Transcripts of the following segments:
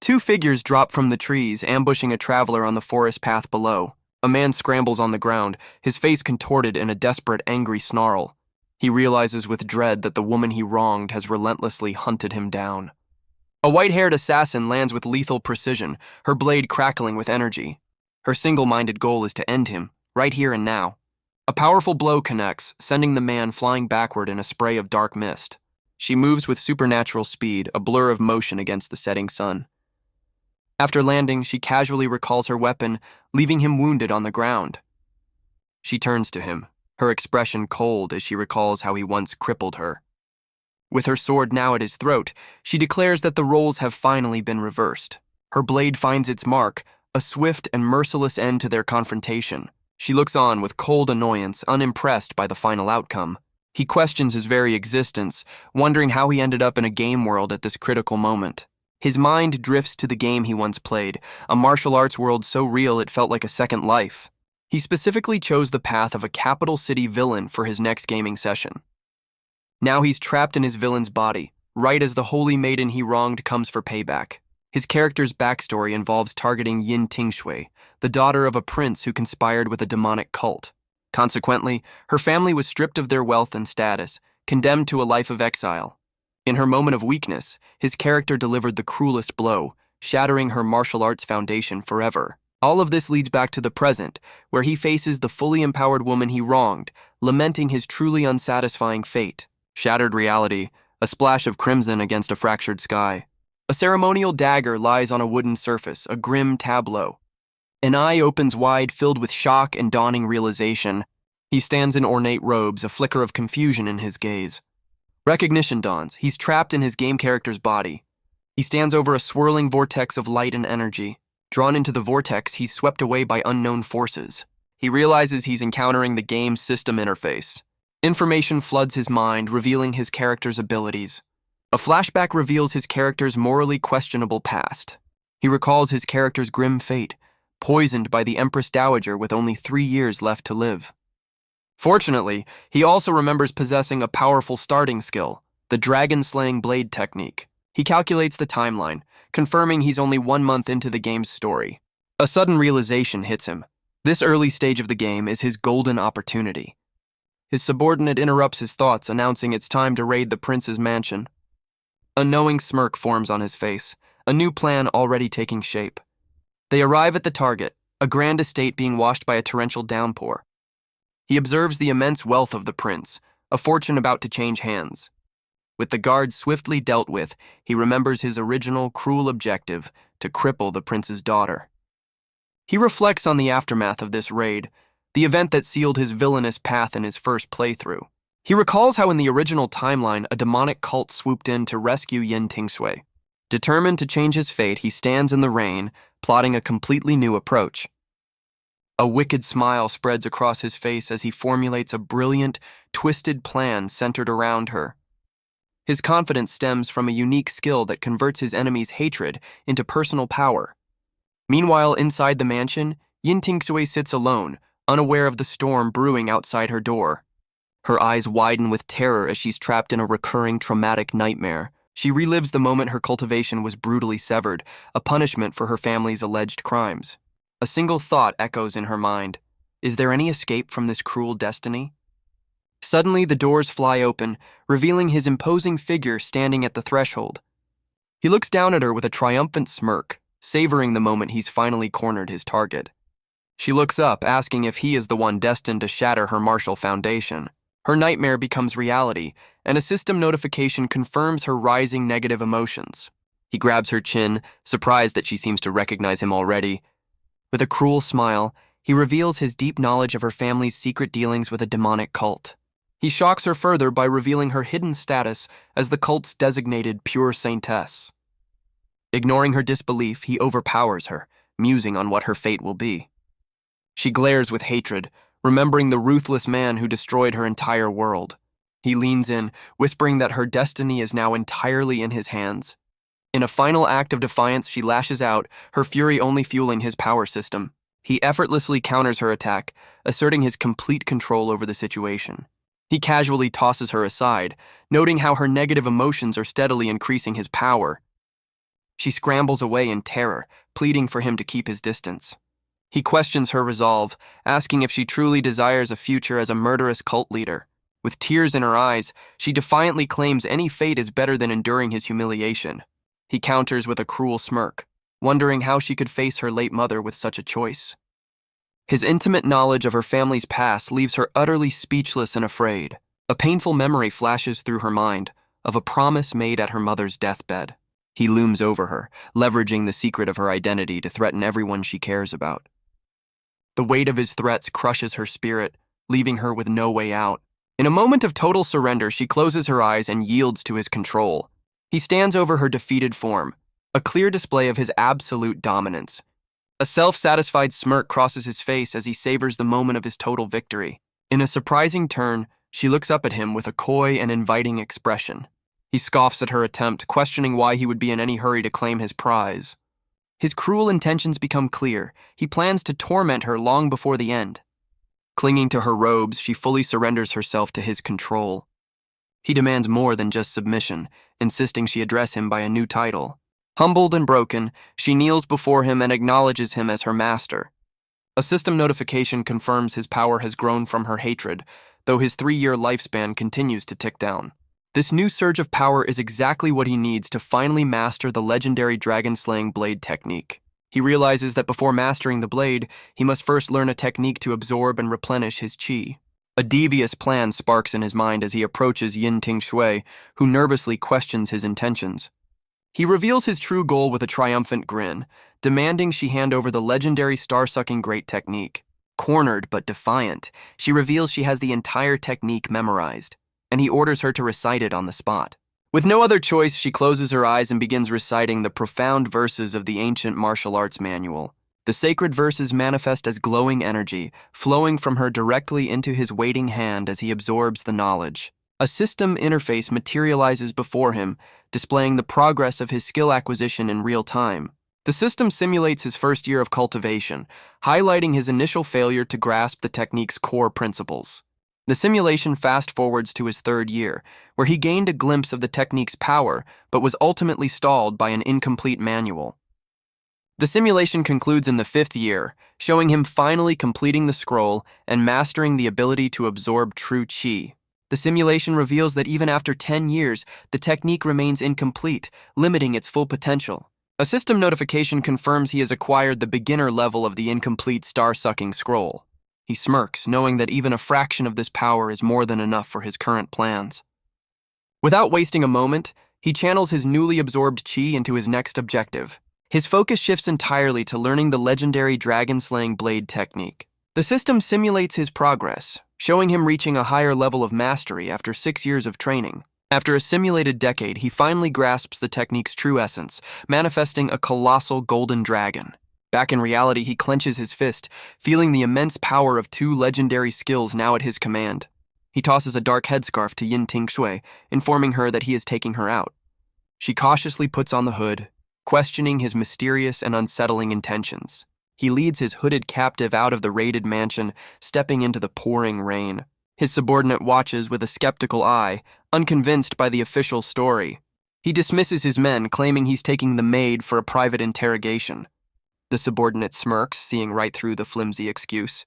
Two figures drop from the trees, ambushing a traveler on the forest path below. A man scrambles on the ground, his face contorted in a desperate, angry snarl. He realizes with dread that the woman he wronged has relentlessly hunted him down. A white-haired assassin lands with lethal precision, her blade crackling with energy. Her single-minded goal is to end him, right here and now. A powerful blow connects, sending the man flying backward in a spray of dark mist. She moves with supernatural speed, a blur of motion against the setting sun. After landing, she casually recalls her weapon, leaving him wounded on the ground. She turns to him, her expression cold as she recalls how he once crippled her. With her sword now at his throat, she declares that the roles have finally been reversed. Her blade finds its mark, a swift and merciless end to their confrontation. She looks on with cold annoyance, unimpressed by the final outcome. He questions his very existence, wondering how he ended up in a game world at this critical moment. His mind drifts to the game he once played, a martial arts world so real it felt like a second life. He specifically chose the path of a capital city villain for his next gaming session. Now he's trapped in his villain's body, right as the holy maiden he wronged comes for payback. His character's backstory involves targeting Yin Tingshui, the daughter of a prince who conspired with a demonic cult. Consequently, her family was stripped of their wealth and status, condemned to a life of exile. In her moment of weakness, his character delivered the cruelest blow, shattering her martial arts foundation forever. All of this leads back to the present, where he faces the fully empowered woman he wronged, lamenting his truly unsatisfying fate. Shattered reality, a splash of crimson against a fractured sky. A ceremonial dagger lies on a wooden surface, a grim tableau. An eye opens wide, filled with shock and dawning realization. He stands in ornate robes, a flicker of confusion in his gaze. Recognition dawns. He's trapped in his game character's body. He stands over a swirling vortex of light and energy. Drawn into the vortex, he's swept away by unknown forces. He realizes he's encountering the game's system interface. Information floods his mind, revealing his character's abilities. A flashback reveals his character's morally questionable past. He recalls his character's grim fate, poisoned by the Empress Dowager with only 3 years left to live. Fortunately, he also remembers possessing a powerful starting skill, the dragon-slaying blade technique. He calculates the timeline, confirming he's only 1 month into the game's story. A sudden realization hits him. This early stage of the game is his golden opportunity. His subordinate interrupts his thoughts, announcing it's time to raid the prince's mansion. A knowing smirk forms on his face, a new plan already taking shape. They arrive at the target, a grand estate being washed by a torrential downpour. He observes the immense wealth of the prince, a fortune about to change hands. With the guards swiftly dealt with, he remembers his original, cruel objective, to cripple the prince's daughter. He reflects on the aftermath of this raid, the event that sealed his villainous path in his first playthrough. He recalls how in the original timeline, a demonic cult swooped in to rescue Yin Tingshui. Determined to change his fate, he stands in the rain, plotting a completely new approach. A wicked smile spreads across his face as he formulates a brilliant, twisted plan centered around her. His confidence stems from a unique skill that converts his enemy's hatred into personal power. Meanwhile, inside the mansion, Yin Tingshui sits alone, unaware of the storm brewing outside her door. Her eyes widen with terror as she's trapped in a recurring traumatic nightmare. She relives the moment her cultivation was brutally severed, a punishment for her family's alleged crimes. A single thought echoes in her mind. Is there any escape from this cruel destiny? Suddenly, the doors fly open, revealing his imposing figure standing at the threshold. He looks down at her with a triumphant smirk, savoring the moment he's finally cornered his target. She looks up, asking if he is the one destined to shatter her martial foundation. Her nightmare becomes reality, and a system notification confirms her rising negative emotions. He grabs her chin, surprised that she seems to recognize him already. With a cruel smile, he reveals his deep knowledge of her family's secret dealings with a demonic cult. He shocks her further by revealing her hidden status as the cult's designated pure saintess. Ignoring her disbelief, he overpowers her, musing on what her fate will be. She glares with hatred, remembering the ruthless man who destroyed her entire world. He leans in, whispering that her destiny is now entirely in his hands. In a final act of defiance, she lashes out, her fury only fueling his power system. He effortlessly counters her attack, asserting his complete control over the situation. He casually tosses her aside, noting how her negative emotions are steadily increasing his power. She scrambles away in terror, pleading for him to keep his distance. He questions her resolve, asking if she truly desires a future as a murderous cult leader. With tears in her eyes, she defiantly claims any fate is better than enduring his humiliation. He counters with a cruel smirk, wondering how she could face her late mother with such a choice. His intimate knowledge of her family's past leaves her utterly speechless and afraid. A painful memory flashes through her mind of a promise made at her mother's deathbed. He looms over her, leveraging the secret of her identity to threaten everyone she cares about. The weight of his threats crushes her spirit, leaving her with no way out. In a moment of total surrender, she closes her eyes and yields to his control. He stands over her defeated form, a clear display of his absolute dominance. A self-satisfied smirk crosses his face as he savors the moment of his total victory. In a surprising turn, she looks up at him with a coy and inviting expression. He scoffs at her attempt, questioning why he would be in any hurry to claim his prize. His cruel intentions become clear. He plans to torment her long before the end. Clinging to her robes, she fully surrenders herself to his control. He demands more than just submission, insisting she address him by a new title. Humbled and broken, she kneels before him and acknowledges him as her master. A system notification confirms his power has grown from her hatred, though his 3-year lifespan continues to tick down. This new surge of power is exactly what he needs to finally master the legendary dragon-slaying blade technique. He realizes that before mastering the blade, he must first learn a technique to absorb and replenish his qi. A devious plan sparks in his mind as he approaches Yin Ting Shui, who nervously questions his intentions. He reveals his true goal with a triumphant grin, demanding she hand over the legendary star-sucking great technique. Cornered but defiant, she reveals she has the entire technique memorized, and he orders her to recite it on the spot. With no other choice, she closes her eyes and begins reciting the profound verses of the ancient martial arts manual. The sacred verses manifest as glowing energy, flowing from her directly into his waiting hand as he absorbs the knowledge. A system interface materializes before him, displaying the progress of his skill acquisition in real time. The system simulates his first year of cultivation, highlighting his initial failure to grasp the technique's core principles. The simulation fast-forwards to his 3rd year, where he gained a glimpse of the technique's power, but was ultimately stalled by an incomplete manual. The simulation concludes in the 5th year, showing him finally completing the scroll and mastering the ability to absorb true qi. The simulation reveals that even after 10 years, the technique remains incomplete, limiting its full potential. A system notification confirms he has acquired the beginner level of the incomplete star-sucking scroll. He smirks, knowing that even a fraction of this power is more than enough for his current plans. Without wasting a moment, he channels his newly absorbed qi into his next objective. His focus shifts entirely to learning the legendary dragon-slaying blade technique. The system simulates his progress, showing him reaching a higher level of mastery after 6 years of training. After a simulated decade, he finally grasps the technique's true essence, manifesting a colossal golden dragon. Back in reality, he clenches his fist, feeling the immense power of 2 legendary skills now at his command. He tosses a dark headscarf to Yin Ting Shui, informing her that he is taking her out. She cautiously puts on the hood, questioning his mysterious and unsettling intentions. He leads his hooded captive out of the raided mansion, stepping into the pouring rain. His subordinate watches with a skeptical eye, unconvinced by the official story. He dismisses his men, claiming he's taking the maid for a private interrogation. The subordinate smirks, seeing right through the flimsy excuse.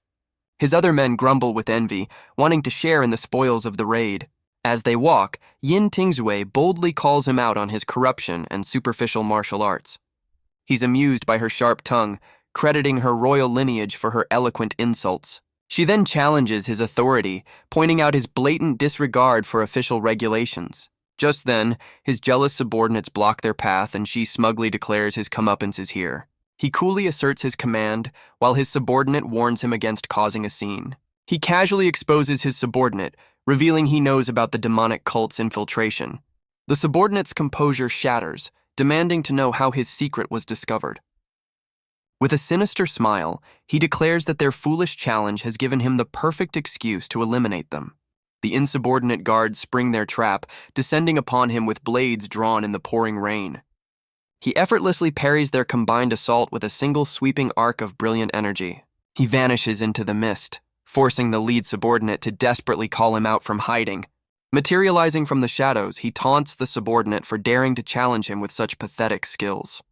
His other men grumble with envy, wanting to share in the spoils of the raid. As they walk, Yin Tingzui boldly calls him out on his corruption and superficial martial arts. He's amused by her sharp tongue, crediting her royal lineage for her eloquent insults. She then challenges his authority, pointing out his blatant disregard for official regulations. Just then, his jealous subordinates block their path and she smugly declares his comeuppance is here. He coolly asserts his command, while his subordinate warns him against causing a scene. He casually exposes his subordinate, revealing he knows about the demonic cult's infiltration. The subordinate's composure shatters, demanding to know how his secret was discovered. With a sinister smile, he declares that their foolish challenge has given him the perfect excuse to eliminate them. The insubordinate guards spring their trap, descending upon him with blades drawn in the pouring rain. He effortlessly parries their combined assault with a single sweeping arc of brilliant energy. He vanishes into the mist, forcing the lead subordinate to desperately call him out from hiding. Materializing from the shadows, he taunts the subordinate for daring to challenge him with such pathetic skills.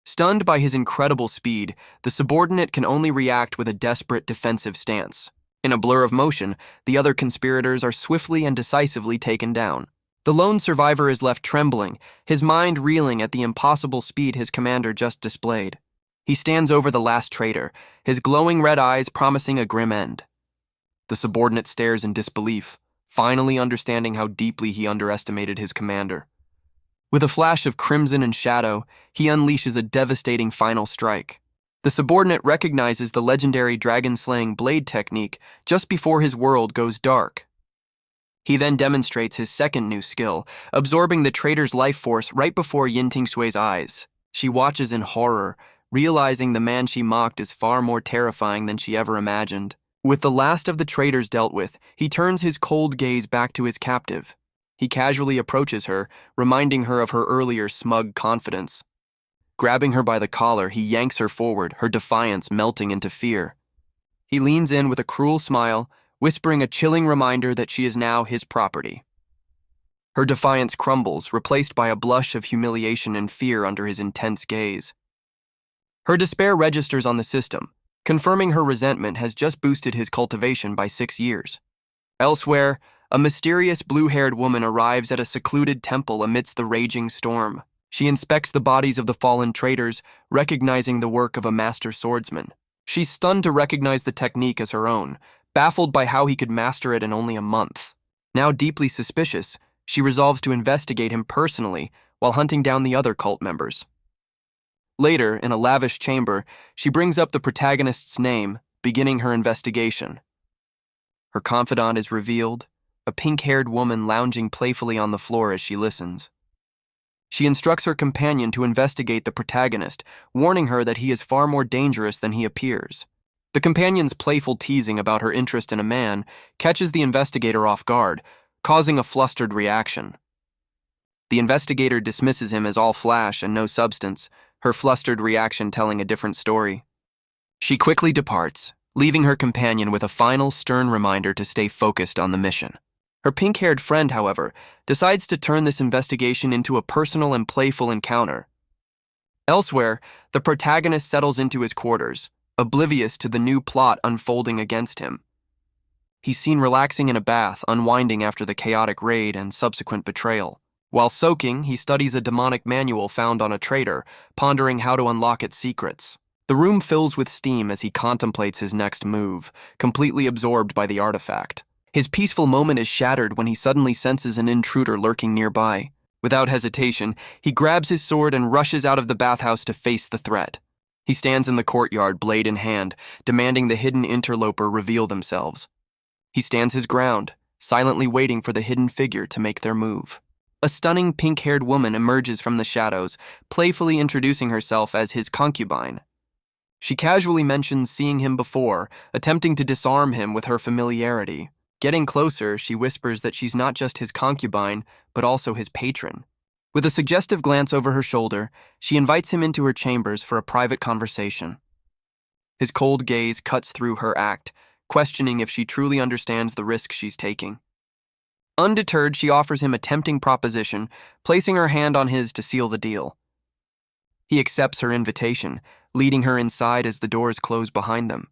Stunned by his incredible speed, the subordinate can only react with a desperate defensive stance. In a blur of motion, the other conspirators are swiftly and decisively taken down. The lone survivor is left trembling, his mind reeling at the impossible speed his commander just displayed. He stands over the last traitor, his glowing red eyes promising a grim end. The subordinate stares in disbelief, finally understanding how deeply he underestimated his commander. With a flash of crimson and shadow, he unleashes a devastating final strike. The subordinate recognizes the legendary dragon-slaying blade technique just before his world goes dark. He then demonstrates his second new skill, absorbing the traitor's life force right before Yin Tingsui's eyes. She watches in horror, realizing the man she mocked is far more terrifying than she ever imagined. With the last of the traitors dealt with, he turns his cold gaze back to his captive. He casually approaches her, reminding her of her earlier smug confidence. Grabbing her by the collar, he yanks her forward, her defiance melting into fear. He leans in with a cruel smile, whispering a chilling reminder that she is now his property. Her defiance crumbles, replaced by a blush of humiliation and fear under his intense gaze. Her despair registers on the system, confirming her resentment has just boosted his cultivation by 6 years. Elsewhere, a mysterious blue-haired woman arrives at a secluded temple amidst the raging storm. She inspects the bodies of the fallen traitors, recognizing the work of a master swordsman. She's stunned to recognize the technique as her own, baffled by how he could master it in only a month. Now deeply suspicious, she resolves to investigate him personally while hunting down the other cult members. Later, in a lavish chamber, she brings up the protagonist's name, beginning her investigation. Her confidant is revealed, a pink-haired woman lounging playfully on the floor as she listens. She instructs her companion to investigate the protagonist, warning her that he is far more dangerous than he appears. The companion's playful teasing about her interest in a man catches the investigator off guard, causing a flustered reaction. The investigator dismisses him as all flash and no substance, her flustered reaction telling a different story. She quickly departs, leaving her companion with a final stern reminder to stay focused on the mission. Her pink-haired friend, however, decides to turn this investigation into a personal and playful encounter. Elsewhere, the protagonist settles into his quarters, oblivious to the new plot unfolding against him. He's seen relaxing in a bath, unwinding after the chaotic raid and subsequent betrayal. While soaking, he studies a demonic manual found on a traitor, pondering how to unlock its secrets. The room fills with steam as he contemplates his next move, completely absorbed by the artifact. His peaceful moment is shattered when he suddenly senses an intruder lurking nearby. Without hesitation, he grabs his sword and rushes out of the bathhouse to face the threat. He stands in the courtyard, blade in hand, demanding the hidden interloper reveal themselves. He stands his ground, silently waiting for the hidden figure to make their move. A stunning pink-haired woman emerges from the shadows, playfully introducing herself as his concubine. She casually mentions seeing him before, attempting to disarm him with her familiarity. Getting closer, she whispers that she's not just his concubine, but also his patron. With a suggestive glance over her shoulder, she invites him into her chambers for a private conversation. His cold gaze cuts through her act, questioning if she truly understands the risk she's taking. Undeterred, she offers him a tempting proposition, placing her hand on his to seal the deal. He accepts her invitation, leading her inside as the doors close behind them.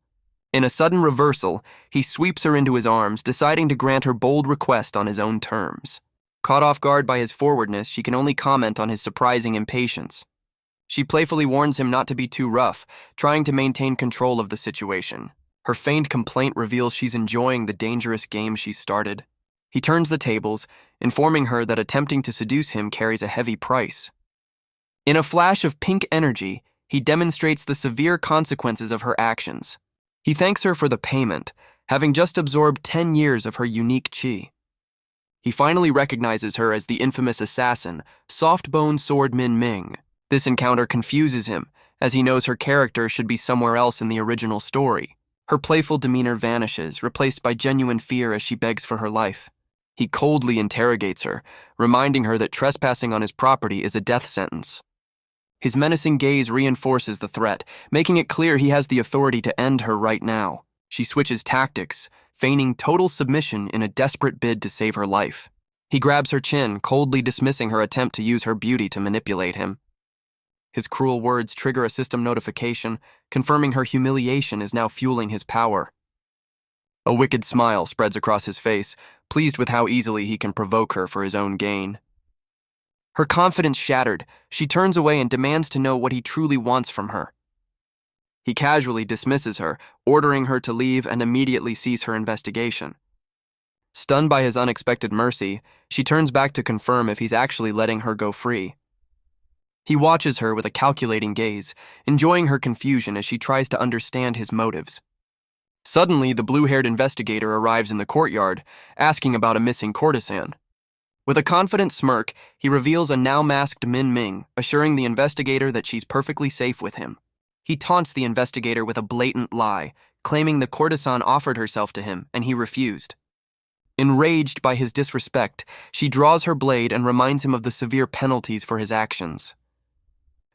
In a sudden reversal, he sweeps her into his arms, deciding to grant her bold request on his own terms. Caught off guard by his forwardness, she can only comment on his surprising impatience. She playfully warns him not to be too rough, trying to maintain control of the situation. Her feigned complaint reveals she's enjoying the dangerous game she started. He turns the tables, informing her that attempting to seduce him carries a heavy price. In a flash of pink energy, he demonstrates the severe consequences of her actions. He thanks her for the payment, having just absorbed 10 years of her unique chi. He finally recognizes her as the infamous assassin, soft-bone sword Min Ming. This encounter confuses him, as he knows her character should be somewhere else in the original story. Her playful demeanor vanishes, replaced by genuine fear as she begs for her life. He coldly interrogates her, reminding her that trespassing on his property is a death sentence. His menacing gaze reinforces the threat, making it clear he has the authority to end her right now. She switches tactics, feigning total submission in a desperate bid to save her life. He grabs her chin, coldly dismissing her attempt to use her beauty to manipulate him. His cruel words trigger a system notification, confirming her humiliation is now fueling his power. A wicked smile spreads across his face, pleased with how easily he can provoke her for his own gain. Her confidence shattered, she turns away and demands to know what he truly wants from her. He casually dismisses her, ordering her to leave and immediately cease her investigation. Stunned by his unexpected mercy, she turns back to confirm if he's actually letting her go free. He watches her with a calculating gaze, enjoying her confusion as she tries to understand his motives. Suddenly, the blue-haired investigator arrives in the courtyard, asking about a missing courtesan. With a confident smirk, he reveals a now-masked Min Ming, assuring the investigator that she's perfectly safe with him. He taunts the investigator with a blatant lie, claiming the courtesan offered herself to him, and he refused. Enraged by his disrespect, she draws her blade and reminds him of the severe penalties for his actions.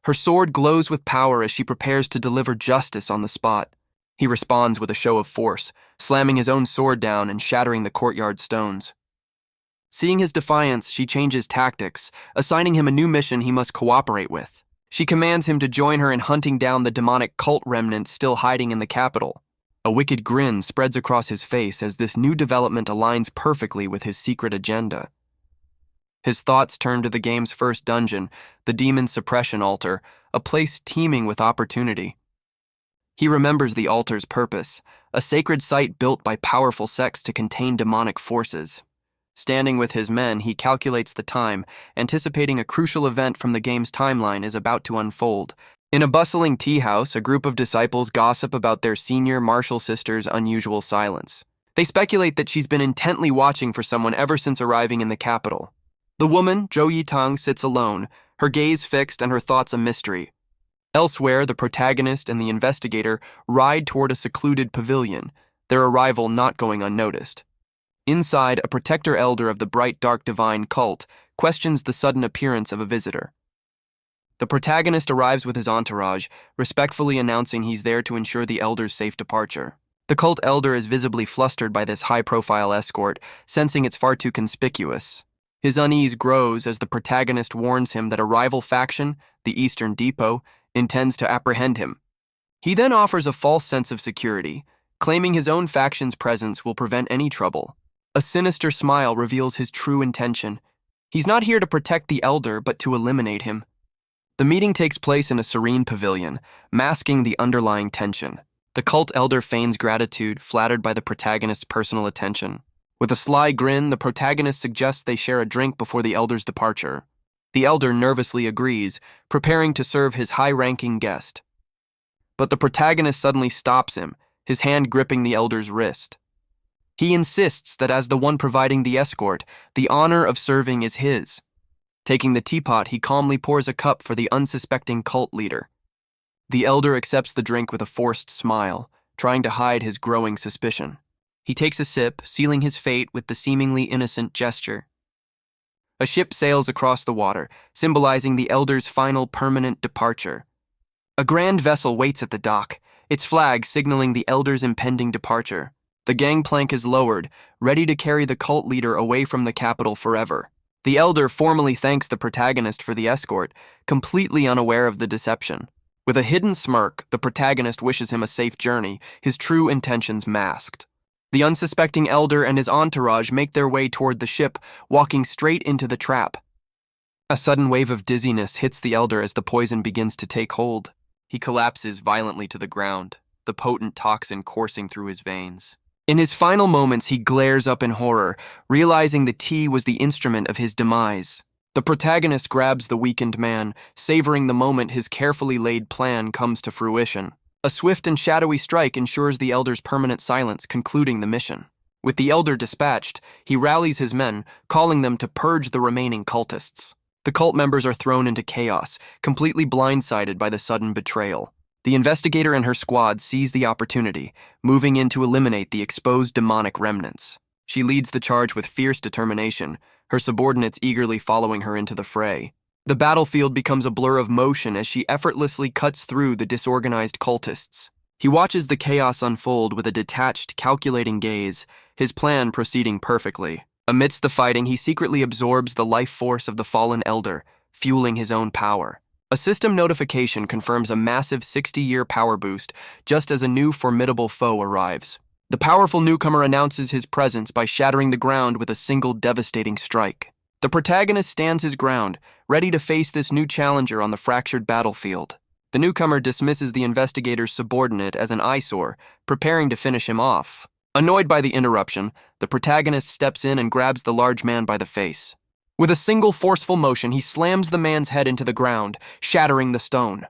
Her sword glows with power as she prepares to deliver justice on the spot. He responds with a show of force, slamming his own sword down and shattering the courtyard stones. Seeing his defiance, she changes tactics, assigning him a new mission he must cooperate with. She commands him to join her in hunting down the demonic cult remnants still hiding in the capital. A wicked grin spreads across his face as this new development aligns perfectly with his secret agenda. His thoughts turn to the game's first dungeon, the Demon Suppression Altar, a place teeming with opportunity. He remembers the altar's purpose, a sacred site built by powerful sects to contain demonic forces. Standing with his men, he calculates the time, anticipating a crucial event from the game's timeline is about to unfold. In a bustling tea house, a group of disciples gossip about their senior martial sister's unusual silence. They speculate that she's been intently watching for someone ever since arriving in the capital. The woman, Zhou Yitang, sits alone, her gaze fixed and her thoughts a mystery. Elsewhere, the protagonist and the investigator ride toward a secluded pavilion, their arrival not going unnoticed. Inside, a protector elder of the bright dark divine cult questions the sudden appearance of a visitor. The protagonist arrives with his entourage, respectfully announcing he's there to ensure the elder's safe departure. The cult elder is visibly flustered by this high-profile escort, sensing it's far too conspicuous. His unease grows as the protagonist warns him that a rival faction, the Eastern Depot, intends to apprehend him. He then offers a false sense of security, claiming his own faction's presence will prevent any trouble. A sinister smile reveals his true intention. He's not here to protect the elder, but to eliminate him. The meeting takes place in a serene pavilion, masking the underlying tension. The cult elder feigns gratitude, flattered by the protagonist's personal attention. With a sly grin, the protagonist suggests they share a drink before the elder's departure. The elder nervously agrees, preparing to serve his high-ranking guest. But the protagonist suddenly stops him, his hand gripping the elder's wrist. He insists that as the one providing the escort, the honor of serving is his. Taking the teapot, he calmly pours a cup for the unsuspecting cult leader. The elder accepts the drink with a forced smile, trying to hide his growing suspicion. He takes a sip, sealing his fate with the seemingly innocent gesture. A ship sails across the water, symbolizing the elder's final permanent departure. A grand vessel waits at the dock, its flag signaling the elder's impending departure. The gangplank is lowered, ready to carry the cult leader away from the capital forever. The elder formally thanks the protagonist for the escort, completely unaware of the deception. With a hidden smirk, the protagonist wishes him a safe journey, his true intentions masked. The unsuspecting elder and his entourage make their way toward the ship, walking straight into the trap. A sudden wave of dizziness hits the elder as the poison begins to take hold. He collapses violently to the ground, the potent toxin coursing through his veins. In his final moments, he glares up in horror, realizing the tea was the instrument of his demise. The protagonist grabs the weakened man, savoring the moment his carefully laid plan comes to fruition. A swift and shadowy strike ensures the elder's permanent silence, concluding the mission. With the elder dispatched, he rallies his men, calling them to purge the remaining cultists. The cult members are thrown into chaos, completely blindsided by the sudden betrayal. The investigator and her squad seize the opportunity, moving in to eliminate the exposed demonic remnants. She leads the charge with fierce determination, her subordinates eagerly following her into the fray. The battlefield becomes a blur of motion as she effortlessly cuts through the disorganized cultists. He watches the chaos unfold with a detached, calculating gaze, his plan proceeding perfectly. Amidst the fighting, he secretly absorbs the life force of the fallen elder, fueling his own power. A system notification confirms a massive 60-year power boost just as a new formidable foe arrives. The powerful newcomer announces his presence by shattering the ground with a single devastating strike. The protagonist stands his ground, ready to face this new challenger on the fractured battlefield. The newcomer dismisses the investigator's subordinate as an eyesore, preparing to finish him off. Annoyed by the interruption, the protagonist steps in and grabs the large man by the face. With a single forceful motion, he slams the man's head into the ground, shattering the stone.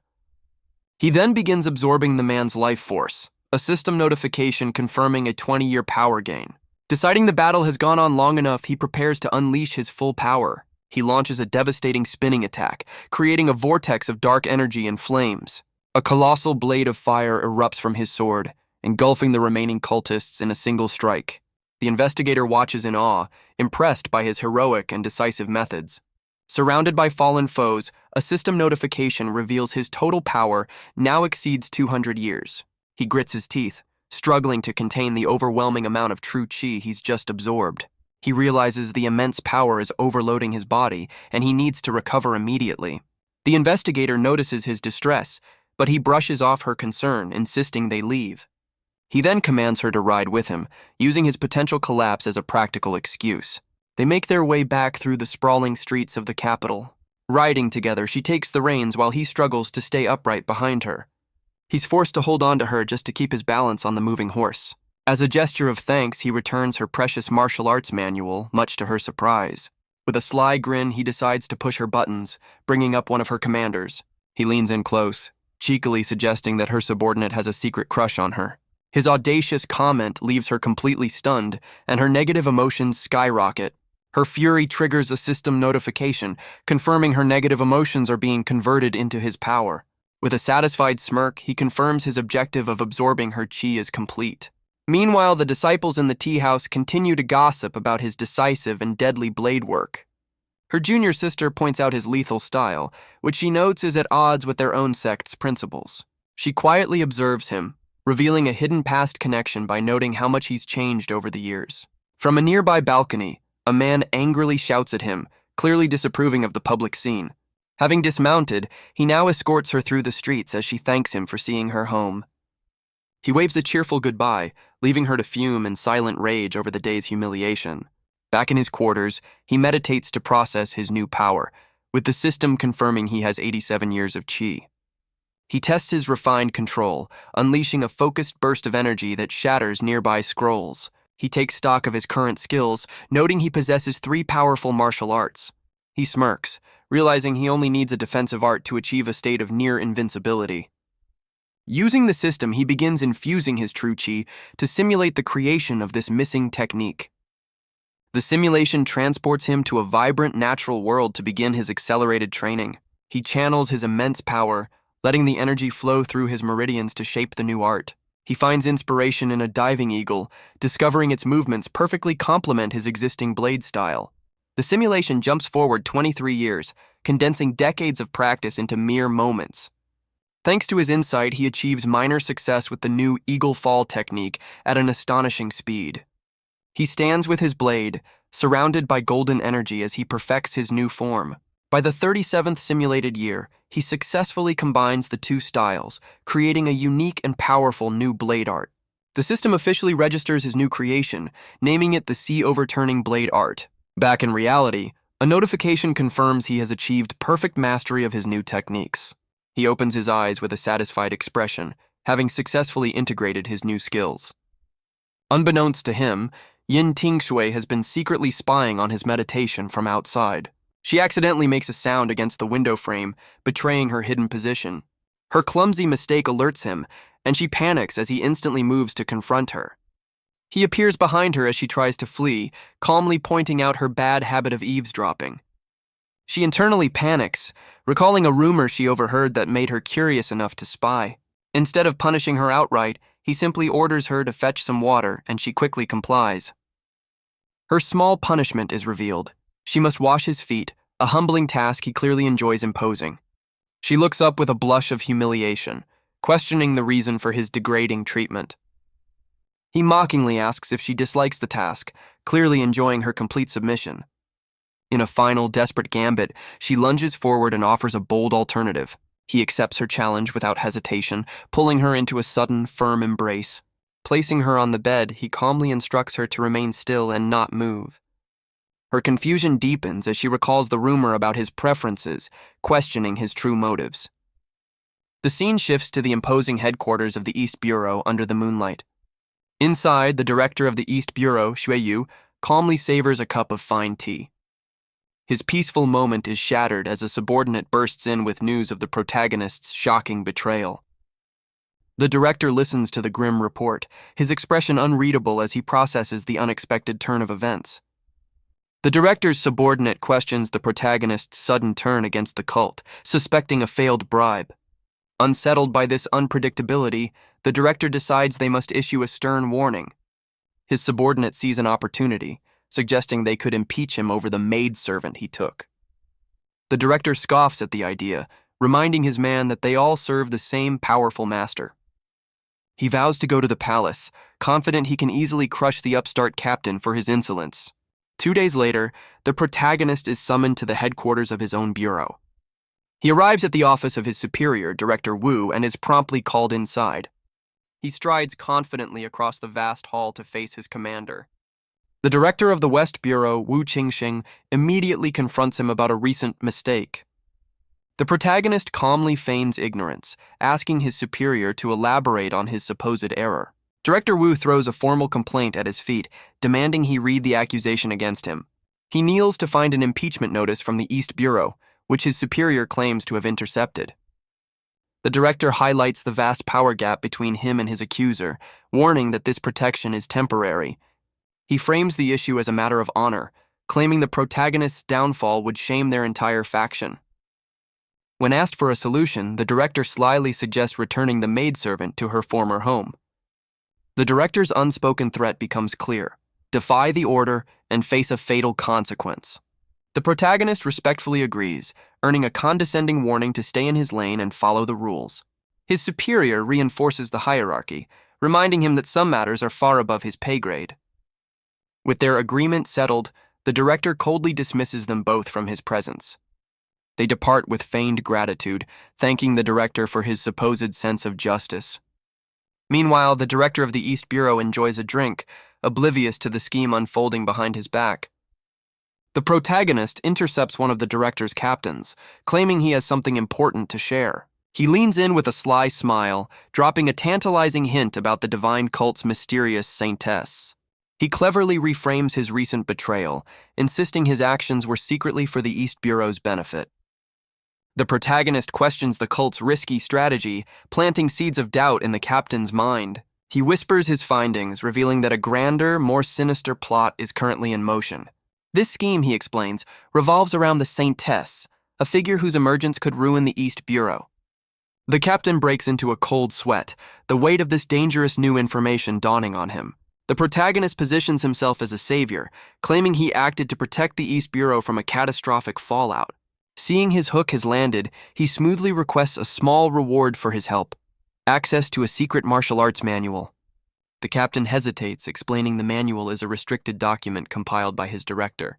He then begins absorbing the man's life force, a system notification confirming a 20-year power gain. Deciding the battle has gone on long enough, he prepares to unleash his full power. He launches a devastating spinning attack, creating a vortex of dark energy and flames. A colossal blade of fire erupts from his sword, engulfing the remaining cultists in a single strike. The investigator watches in awe, impressed by his heroic and decisive methods. Surrounded by fallen foes, a system notification reveals his total power now exceeds 200 years. He grits his teeth, struggling to contain the overwhelming amount of true chi he's just absorbed. He realizes the immense power is overloading his body, and he needs to recover immediately. The investigator notices his distress, but he brushes off her concern, insisting they leave. He then commands her to ride with him, using his potential collapse as a practical excuse. They make their way back through the sprawling streets of the capital. Riding together, she takes the reins while he struggles to stay upright behind her. He's forced to hold on to her just to keep his balance on the moving horse. As a gesture of thanks, he returns her precious martial arts manual, much to her surprise. With a sly grin, he decides to push her buttons, bringing up one of her commanders. He leans in close, cheekily suggesting that her subordinate has a secret crush on her. His audacious comment leaves her completely stunned, and her negative emotions skyrocket. Her fury triggers a system notification, confirming her negative emotions are being converted into his power. With a satisfied smirk, he confirms his objective of absorbing her chi is complete. Meanwhile, the disciples in the tea house continue to gossip about his decisive and deadly blade work. Her junior sister points out his lethal style, which she notes is at odds with their own sect's principles. She quietly observes him, revealing a hidden past connection by noting how much he's changed over the years. From a nearby balcony, a man angrily shouts at him, clearly disapproving of the public scene. Having dismounted, he now escorts her through the streets as she thanks him for seeing her home. He waves a cheerful goodbye, leaving her to fume in silent rage over the day's humiliation. Back in his quarters, he meditates to process his new power, with the system confirming he has 87 years of chi. He tests his refined control, unleashing a focused burst of energy that shatters nearby scrolls. He takes stock of his current skills, noting he possesses 3 powerful martial arts. He smirks, realizing he only needs a defensive art to achieve a state of near invincibility. Using the system, he begins infusing his true chi to simulate the creation of this missing technique. The simulation transports him to a vibrant natural world to begin his accelerated training. He channels his immense power, letting the energy flow through his meridians to shape the new art. He finds inspiration in a diving eagle, discovering its movements perfectly complement his existing blade style. The simulation jumps forward 23 years, condensing decades of practice into mere moments. Thanks to his insight, he achieves minor success with the new eagle fall technique at an astonishing speed. He stands with his blade, surrounded by golden energy as he perfects his new form. By the 37th simulated year, he successfully combines the 2 styles, creating a unique and powerful new blade art. The system officially registers his new creation, naming it the Sea Overturning Blade Art. Back in reality, a notification confirms he has achieved perfect mastery of his new techniques. He opens his eyes with a satisfied expression, having successfully integrated his new skills. Unbeknownst to him, Yin Tingshui has been secretly spying on his meditation from outside. She accidentally makes a sound against the window frame, betraying her hidden position. Her clumsy mistake alerts him, and she panics as he instantly moves to confront her. He appears behind her as she tries to flee, calmly pointing out her bad habit of eavesdropping. She internally panics, recalling a rumor she overheard that made her curious enough to spy. Instead of punishing her outright, he simply orders her to fetch some water, and she quickly complies. Her small punishment is revealed. She must wash his feet, a humbling task he clearly enjoys imposing. She looks up with a blush of humiliation, questioning the reason for his degrading treatment. He mockingly asks if she dislikes the task, clearly enjoying her complete submission. In a final, desperate gambit, she lunges forward and offers a bold alternative. He accepts her challenge without hesitation, pulling her into a sudden, firm embrace. Placing her on the bed, he calmly instructs her to remain still and not move. Her confusion deepens as she recalls the rumor about his preferences, questioning his true motives. The scene shifts to the imposing headquarters of the East Bureau under the moonlight. Inside, the director of the East Bureau, Xueyu, calmly savors a cup of fine tea. His peaceful moment is shattered as a subordinate bursts in with news of the protagonist's shocking betrayal. The director listens to the grim report, his expression unreadable as he processes the unexpected turn of events. The director's subordinate questions the protagonist's sudden turn against the cult, suspecting a failed bribe. Unsettled by this unpredictability, the director decides they must issue a stern warning. His subordinate sees an opportunity, suggesting they could impeach him over the maidservant he took. The director scoffs at the idea, reminding his man that they all serve the same powerful master. He vows to go to the palace, confident he can easily crush the upstart captain for his insolence. 2 days later, the protagonist is summoned to the headquarters of his own bureau. He arrives at the office of his superior, Director Wu, and is promptly called inside. He strides confidently across the vast hall to face his commander. The director of the West Bureau, Wu Qingxing, immediately confronts him about a recent mistake. The protagonist calmly feigns ignorance, asking his superior to elaborate on his supposed error. Director Wu throws a formal complaint at his feet, demanding he read the accusation against him. He kneels to find an impeachment notice from the East Bureau, which his superior claims to have intercepted. The director highlights the vast power gap between him and his accuser, warning that this protection is temporary. He frames the issue as a matter of honor, claiming the protagonist's downfall would shame their entire faction. When asked for a solution, the director slyly suggests returning the maidservant to her former home. The director's unspoken threat becomes clear: defy the order and face a fatal consequence. The protagonist respectfully agrees, earning a condescending warning to stay in his lane and follow the rules. His superior reinforces the hierarchy, reminding him that some matters are far above his pay grade. With their agreement settled, the director coldly dismisses them both from his presence. They depart with feigned gratitude, thanking the director for his supposed sense of justice. Meanwhile, the director of the East Bureau enjoys a drink, oblivious to the scheme unfolding behind his back. The protagonist intercepts one of the director's captains, claiming he has something important to share. He leans in with a sly smile, dropping a tantalizing hint about the divine cult's mysterious saintess. He cleverly reframes his recent betrayal, insisting his actions were secretly for the East Bureau's benefit. The protagonist questions the cult's risky strategy, planting seeds of doubt in the captain's mind. He whispers his findings, revealing that a grander, more sinister plot is currently in motion. This scheme, he explains, revolves around the saintess, a figure whose emergence could ruin the East Bureau. The captain breaks into a cold sweat, the weight of this dangerous new information dawning on him. The protagonist positions himself as a savior, claiming he acted to protect the East Bureau from a catastrophic fallout. Seeing his hook has landed, he smoothly requests a small reward for his help: access to a secret martial arts manual. The captain hesitates, explaining the manual is a restricted document compiled by his director.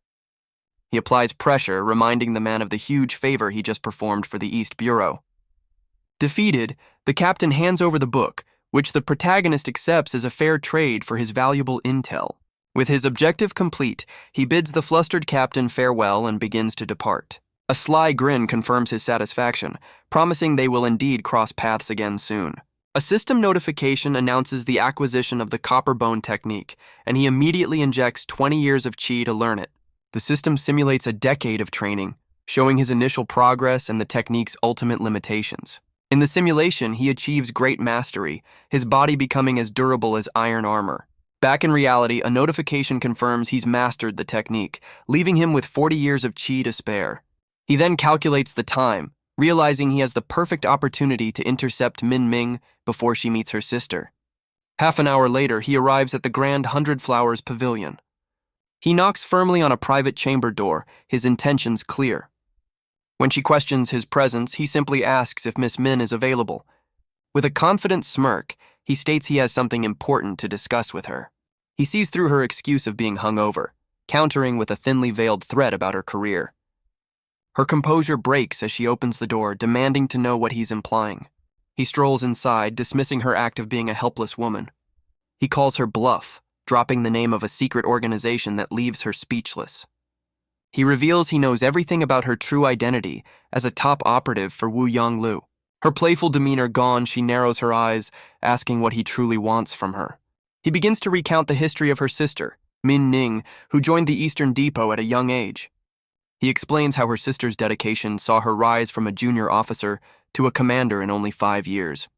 He applies pressure, reminding the man of the huge favor he just performed for the East Bureau. Defeated, the captain hands over the book, which the protagonist accepts as a fair trade for his valuable intel. With his objective complete, he bids the flustered captain farewell and begins to depart. A sly grin confirms his satisfaction, promising they will indeed cross paths again soon. A system notification announces the acquisition of the copper bone technique, and he immediately injects 20 years of chi to learn it. The system simulates a decade of training, showing his initial progress and the technique's ultimate limitations. In the simulation, he achieves great mastery, his body becoming as durable as iron armor. Back in reality, a notification confirms he's mastered the technique, leaving him with 40 years of chi to spare. He then calculates the time, realizing he has the perfect opportunity to intercept Min Ming before she meets her sister. Half an hour later, he arrives at the Grand 100 Flowers Pavilion. He knocks firmly on a private chamber door, his intentions clear. When she questions his presence, he simply asks if Miss Min is available. With a confident smirk, he states he has something important to discuss with her. He sees through her excuse of being hungover, countering with a thinly veiled threat about her career. Her composure breaks as she opens the door, demanding to know what he's implying. He strolls inside, dismissing her act of being a helpless woman. He calls her bluff, dropping the name of a secret organization that leaves her speechless. He reveals he knows everything about her true identity as a top operative for Wu Yonglu. Her playful demeanor gone, she narrows her eyes, asking what he truly wants from her. He begins to recount the history of her sister, Min Ning, who joined the Eastern Depot at a young age. He explains how her sister's dedication saw her rise from a junior officer to a commander in only 5 years.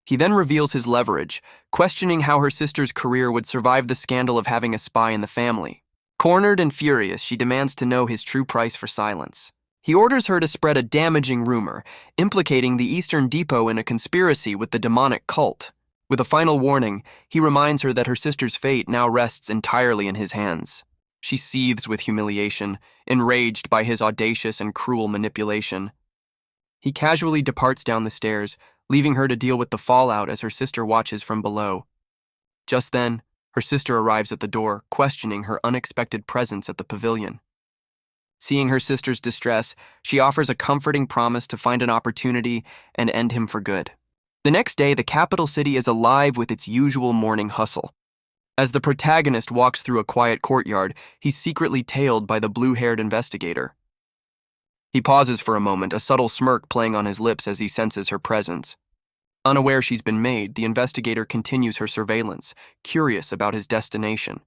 He then reveals his leverage, questioning how her sister's career would survive the scandal of having a spy in the family. Cornered and furious, she demands to know his true price for silence. He orders her to spread a damaging rumor, implicating the Eastern Depot in a conspiracy with the demonic cult. With a final warning, he reminds her that her sister's fate now rests entirely in his hands. She seethes with humiliation, enraged by his audacious and cruel manipulation. He casually departs down the stairs, leaving her to deal with the fallout as her sister watches from below. Just then, her sister arrives at the door, questioning her unexpected presence at the pavilion. Seeing her sister's distress, she offers a comforting promise to find an opportunity and end him for good. The next day, the capital city is alive with its usual morning hustle. As the protagonist walks through a quiet courtyard, he's secretly tailed by the blue-haired investigator. He pauses for a moment, a subtle smirk playing on his lips as he senses her presence. Unaware she's been made, the investigator continues her surveillance, curious about his destination.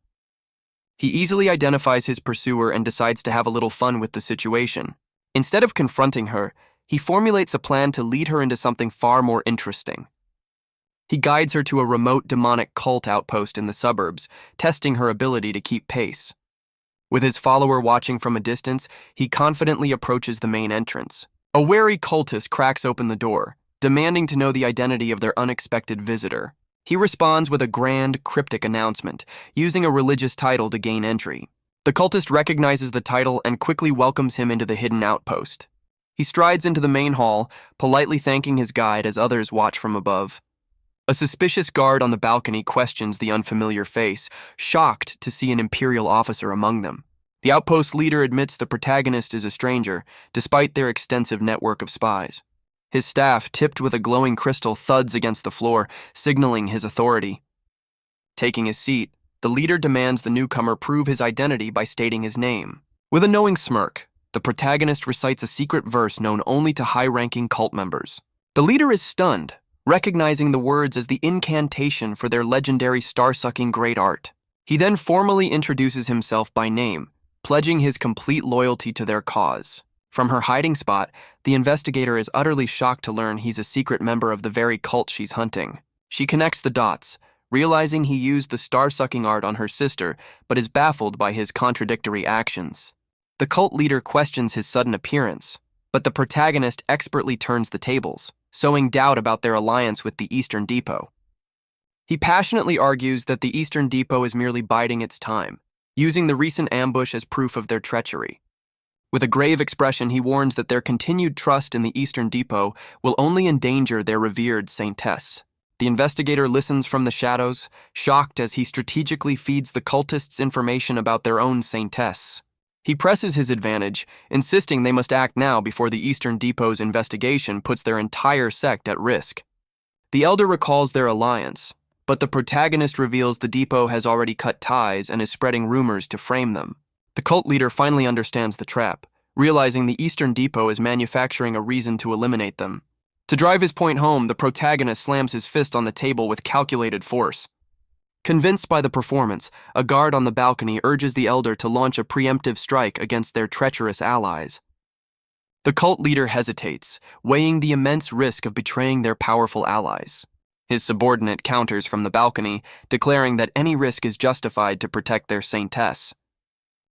He easily identifies his pursuer and decides to have a little fun with the situation. Instead of confronting her, he formulates a plan to lead her into something far more interesting. He guides her to a remote demonic cult outpost in the suburbs, testing her ability to keep pace. With his follower watching from a distance, he confidently approaches the main entrance. A wary cultist cracks open the door, demanding to know the identity of their unexpected visitor. He responds with a grand, cryptic announcement, using a religious title to gain entry. The cultist recognizes the title and quickly welcomes him into the hidden outpost. He strides into the main hall, politely thanking his guide as others watch from above. A suspicious guard on the balcony questions the unfamiliar face, shocked to see an Imperial officer among them. The outpost leader admits the protagonist is a stranger, despite their extensive network of spies. His staff, tipped with a glowing crystal, thuds against the floor, signaling his authority. Taking his seat, the leader demands the newcomer prove his identity by stating his name. With a knowing smirk, the protagonist recites a secret verse known only to high-ranking cult members. The leader is stunned, recognizing the words as the incantation for their legendary star-sucking great art. He then formally introduces himself by name, pledging his complete loyalty to their cause. From her hiding spot, the investigator is utterly shocked to learn he's a secret member of the very cult she's hunting. She connects the dots, realizing he used the star-sucking art on her sister, but is baffled by his contradictory actions. The cult leader questions his sudden appearance, but the protagonist expertly turns the tables, sowing doubt about their alliance with the Eastern Depot. He passionately argues that the Eastern Depot is merely biding its time, using the recent ambush as proof of their treachery. With a grave expression, he warns that their continued trust in the Eastern Depot will only endanger their revered saintess. The investigator listens from the shadows, shocked as he strategically feeds the cultists information about their own saintess. He presses his advantage, insisting they must act now before the Eastern Depot's investigation puts their entire sect at risk. The elder recalls their alliance, but the protagonist reveals the depot has already cut ties and is spreading rumors to frame them. The cult leader finally understands the trap, realizing the Eastern Depot is manufacturing a reason to eliminate them. To drive his point home, the protagonist slams his fist on the table with calculated force. Convinced by the performance, a guard on the balcony urges the elder to launch a preemptive strike against their treacherous allies. The cult leader hesitates, weighing the immense risk of betraying their powerful allies. His subordinate counters from the balcony, declaring that any risk is justified to protect their saintess.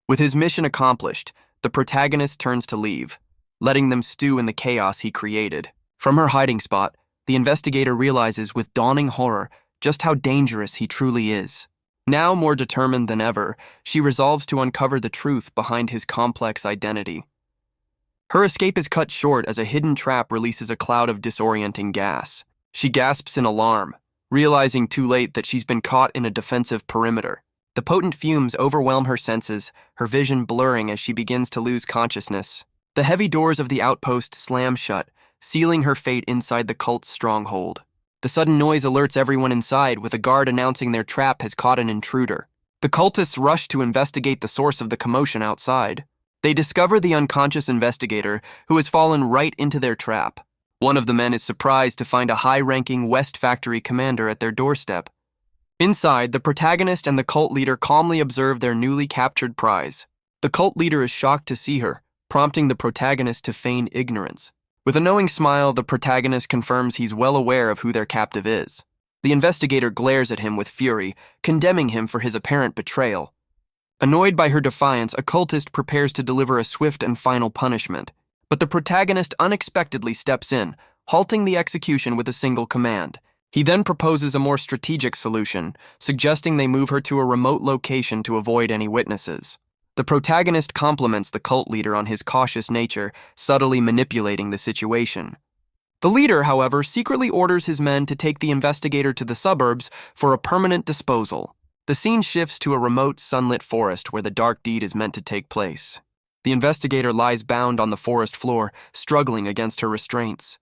With his mission accomplished, the protagonist turns to leave, letting them stew in the chaos he created. From her hiding spot, the investigator realizes with dawning horror just how dangerous he truly is. Now more determined than ever, she resolves to uncover the truth behind his complex identity. Her escape is cut short as a hidden trap releases a cloud of disorienting gas. She gasps in alarm, realizing too late that she's been caught in a defensive perimeter. The potent fumes overwhelm her senses, her vision blurring as she begins to lose consciousness. The heavy doors of the outpost slam shut, sealing her fate inside the cult's stronghold. The sudden noise alerts everyone inside, with a guard announcing their trap has caught an intruder. The cultists rush to investigate the source of the commotion outside. They discover the unconscious investigator, who has fallen right into their trap. One of the men is surprised to find a high-ranking West Factory commander at their doorstep. Inside, the protagonist and the cult leader calmly observe their newly captured prize. The cult leader is shocked to see her, prompting the protagonist to feign ignorance. With a knowing smile, the protagonist confirms he's well aware of who their captive is. The investigator glares at him with fury, condemning him for his apparent betrayal. Annoyed by her defiance, a cultist prepares to deliver a swift and final punishment. But the protagonist unexpectedly steps in, halting the execution with a single command. He then proposes a more strategic solution, suggesting they move her to a remote location to avoid any witnesses. The protagonist compliments the cult leader on his cautious nature, subtly manipulating the situation. The leader, however, secretly orders his men to take the investigator to the suburbs for a permanent disposal. The scene shifts to a remote, sunlit forest where the dark deed is meant to take place. The investigator lies bound on the forest floor, struggling against her restraints.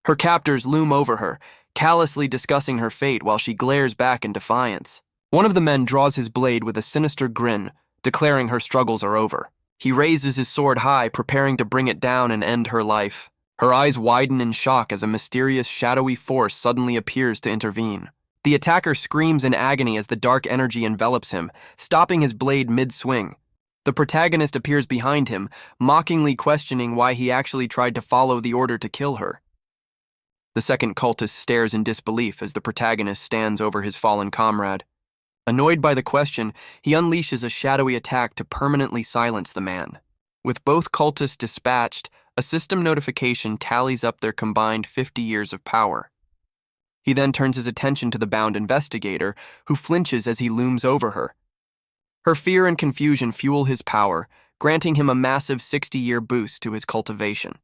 Her captors loom over her, callously discussing her fate while she glares back in defiance. One of the men draws his blade with a sinister grin, declaring her struggles are over. He raises his sword high, preparing to bring it down and end her life. Her eyes widen in shock as a mysterious, shadowy force suddenly appears to intervene. The attacker screams in agony as the dark energy envelops him, stopping his blade mid-swing. The protagonist appears behind him, mockingly questioning why he actually tried to follow the order to kill her. The second cultist stares in disbelief as the protagonist stands over his fallen comrade. Annoyed by the question, he unleashes a shadowy attack to permanently silence the man. With both cultists dispatched, a system notification tallies up their combined 50 years of power. He then turns his attention to the bound investigator, who flinches as he looms over her. Her fear and confusion fuel his power, granting him a massive 60-year boost to his cultivation.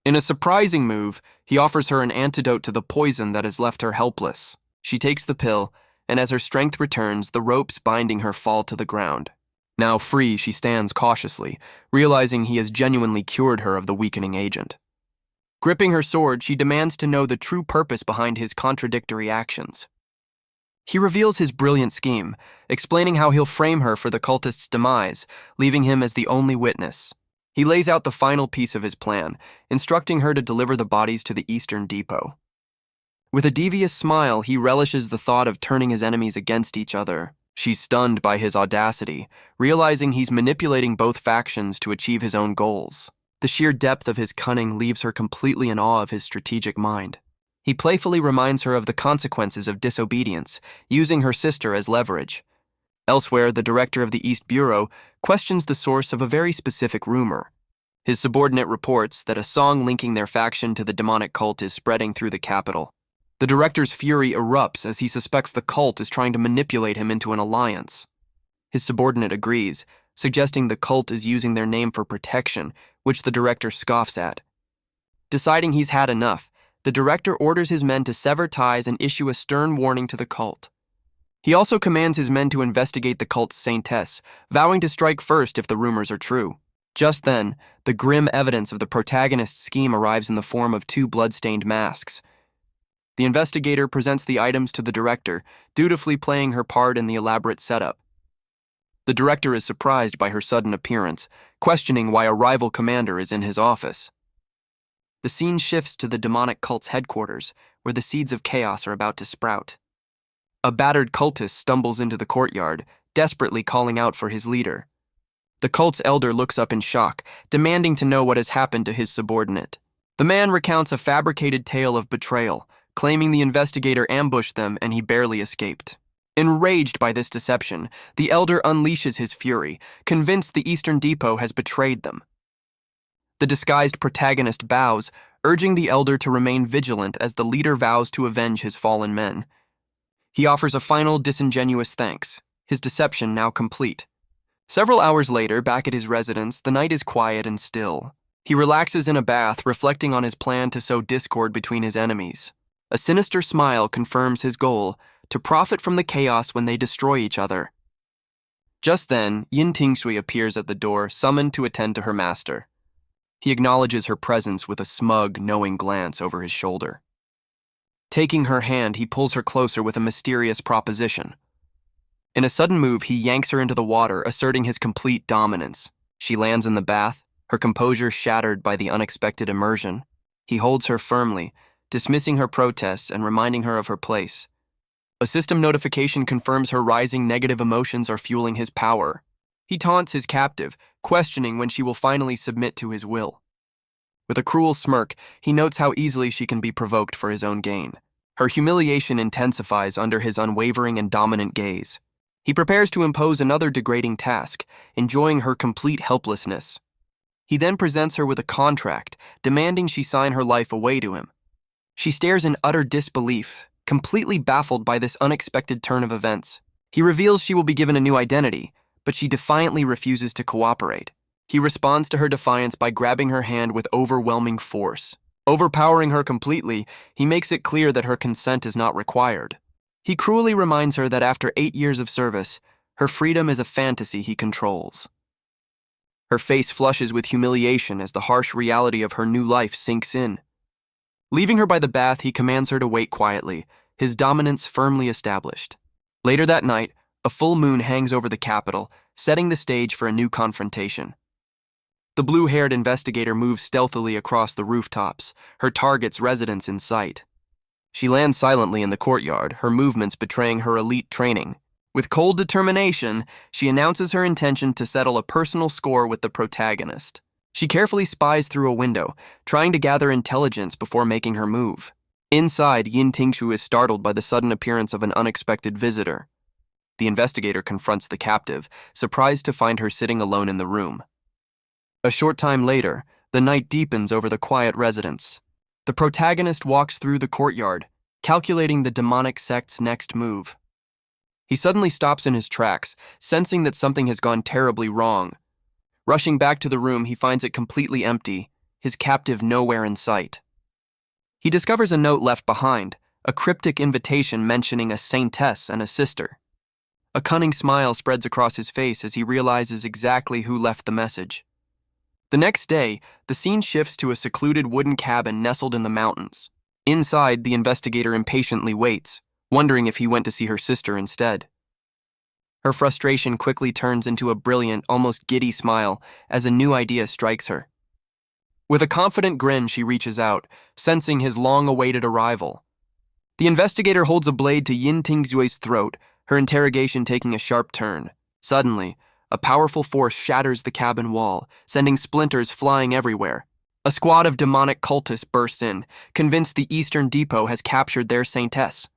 In a surprising move, he offers her an antidote to the poison that has left her helpless. She takes the pill, and as her strength returns, the ropes binding her fall to the ground. Now free, she stands cautiously, realizing he has genuinely cured her of the weakening agent. Gripping her sword, she demands to know the true purpose behind his contradictory actions. He reveals his brilliant scheme, explaining how he'll frame her for the cultist's demise, leaving him as the only witness. He lays out the final piece of his plan, instructing her to deliver the bodies to the Eastern Depot. With a devious smile, he relishes the thought of turning his enemies against each other. She's stunned by his audacity, realizing he's manipulating both factions to achieve his own goals. The sheer depth of his cunning leaves her completely in awe of his strategic mind. He playfully reminds her of the consequences of disobedience, using her sister as leverage. Elsewhere, the director of the East Bureau questions the source of a very specific rumor. His subordinate reports that a song linking their faction to the demonic cult is spreading through the capital. The director's fury erupts as he suspects the cult is trying to manipulate him into an alliance. His subordinate agrees, suggesting the cult is using their name for protection, which the director scoffs at. Deciding he's had enough, the director orders his men to sever ties and issue a stern warning to the cult. He also commands his men to investigate the cult's saintess, vowing to strike first if the rumors are true. Just then, the grim evidence of the protagonist's scheme arrives in the form of 2 blood-stained masks. The investigator presents the items to the director, dutifully playing her part in the elaborate setup. The director is surprised by her sudden appearance, questioning why a rival commander is in his office. The scene shifts to the demonic cult's headquarters, where the seeds of chaos are about to sprout. A battered cultist stumbles into the courtyard, desperately calling out for his leader. The cult's elder looks up in shock, demanding to know what has happened to his subordinate. The man recounts a fabricated tale of betrayal, claiming the investigator ambushed them and he barely escaped. Enraged by this deception, the elder unleashes his fury, convinced the Eastern Depot has betrayed them. The disguised protagonist bows, urging the elder to remain vigilant as the leader vows to avenge his fallen men. He offers a final disingenuous thanks, his deception now complete. Several hours later, back at his residence, the night is quiet and still. He relaxes in a bath, reflecting on his plan to sow discord between his enemies. A sinister smile confirms his goal, to profit from the chaos when they destroy each other. Just then, Yin Tingshui appears at the door, summoned to attend to her master. He acknowledges her presence with a smug, knowing glance over his shoulder. Taking her hand, he pulls her closer with a mysterious proposition. In a sudden move, he yanks her into the water, asserting his complete dominance. She lands in the bath, her composure shattered by the unexpected immersion. He holds her firmly, dismissing her protests and reminding her of her place. A system notification confirms her rising negative emotions are fueling his power. He taunts his captive, questioning when she will finally submit to his will. With a cruel smirk, he notes how easily she can be provoked for his own gain. Her humiliation intensifies under his unwavering and dominant gaze. He prepares to impose another degrading task, enjoying her complete helplessness. He then presents her with a contract, demanding she sign her life away to him. She stares in utter disbelief, completely baffled by this unexpected turn of events. He reveals she will be given a new identity, but she defiantly refuses to cooperate. He responds to her defiance by grabbing her hand with overwhelming force. Overpowering her completely, he makes it clear that her consent is not required. He cruelly reminds her that after 8 years of service, her freedom is a fantasy he controls. Her face flushes with humiliation as the harsh reality of her new life sinks in. Leaving her by the bath, he commands her to wait quietly, his dominance firmly established. Later that night, a full moon hangs over the capital, setting the stage for a new confrontation. The blue-haired investigator moves stealthily across the rooftops, her target's residence in sight. She lands silently in the courtyard, her movements betraying her elite training. With cold determination, she announces her intention to settle a personal score with the protagonist. She carefully spies through a window, trying to gather intelligence before making her move. Inside, Yin Tingshu is startled by the sudden appearance of an unexpected visitor. The investigator confronts the captive, surprised to find her sitting alone in the room. A short time later, the night deepens over the quiet residence. The protagonist walks through the courtyard, calculating the demonic sect's next move. He suddenly stops in his tracks, sensing that something has gone terribly wrong. Rushing back to the room, he finds it completely empty, his captive nowhere in sight. He discovers a note left behind, a cryptic invitation mentioning a saintess and a sister. A cunning smile spreads across his face as he realizes exactly who left the message. The next day, the scene shifts to a secluded wooden cabin nestled in the mountains. Inside, the investigator impatiently waits, wondering if he went to see her sister instead. Her frustration quickly turns into a brilliant, almost giddy smile as a new idea strikes her. With a confident grin, she reaches out, sensing his long-awaited arrival. The investigator holds a blade to Yin Tingzue's throat, her interrogation taking a sharp turn. Suddenly, a powerful force shatters the cabin wall, sending splinters flying everywhere. A squad of demonic cultists bursts in, convinced the Eastern Depot has captured their saintess.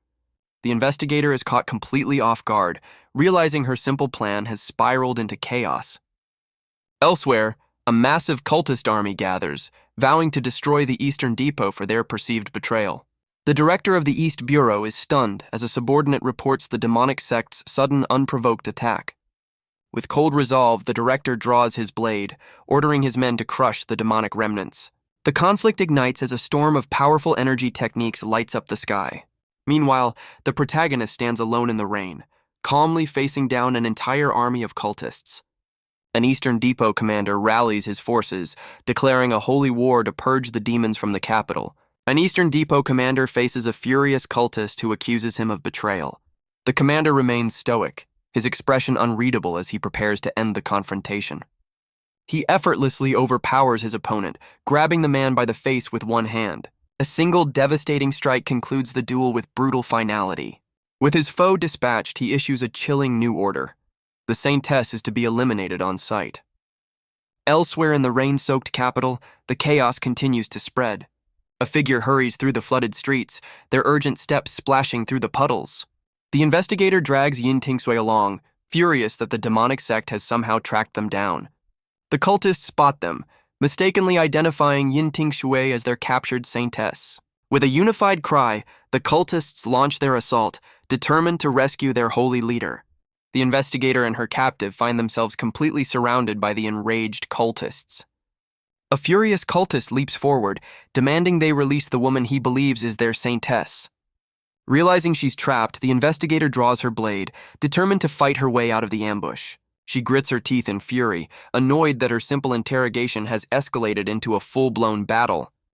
The investigator is caught completely off guard, realizing her simple plan has spiraled into chaos. Elsewhere, a massive cultist army gathers, vowing to destroy the Eastern Depot for their perceived betrayal. The director of the East Bureau is stunned as a subordinate reports the demonic sect's sudden, unprovoked attack. With cold resolve, the director draws his blade, ordering his men to crush the demonic remnants. The conflict ignites as a storm of powerful energy techniques lights up the sky. Meanwhile, the protagonist stands alone in the rain, calmly facing down an entire army of cultists. An Eastern Depot commander rallies his forces, declaring a holy war to purge the demons from the capital. An Eastern Depot commander faces a furious cultist who accuses him of betrayal. The commander remains stoic, his expression unreadable as he prepares to end the confrontation. He effortlessly overpowers his opponent, grabbing the man by the face with one hand. A single devastating strike concludes the duel with brutal finality. With his foe dispatched, he issues a chilling new order. The saintess is to be eliminated on sight. Elsewhere in the rain-soaked capital, the chaos continues to spread. A figure hurries through the flooded streets, their urgent steps splashing through the puddles. The investigator drags Yin Tingsui along, furious that the demonic sect has somehow tracked them down. The cultists spot them, mistakenly identifying Yin Tingsui as their captured saintess. With a unified cry, the cultists launch their assault, determined to rescue their holy leader. The investigator and her captive find themselves completely surrounded by the enraged cultists. A furious cultist leaps forward, demanding they release the woman he believes is their saintess. Realizing she's trapped, the investigator draws her blade, determined to fight her way out of the ambush. She grits her teeth in fury, annoyed that her simple interrogation has escalated into a full-blown battle.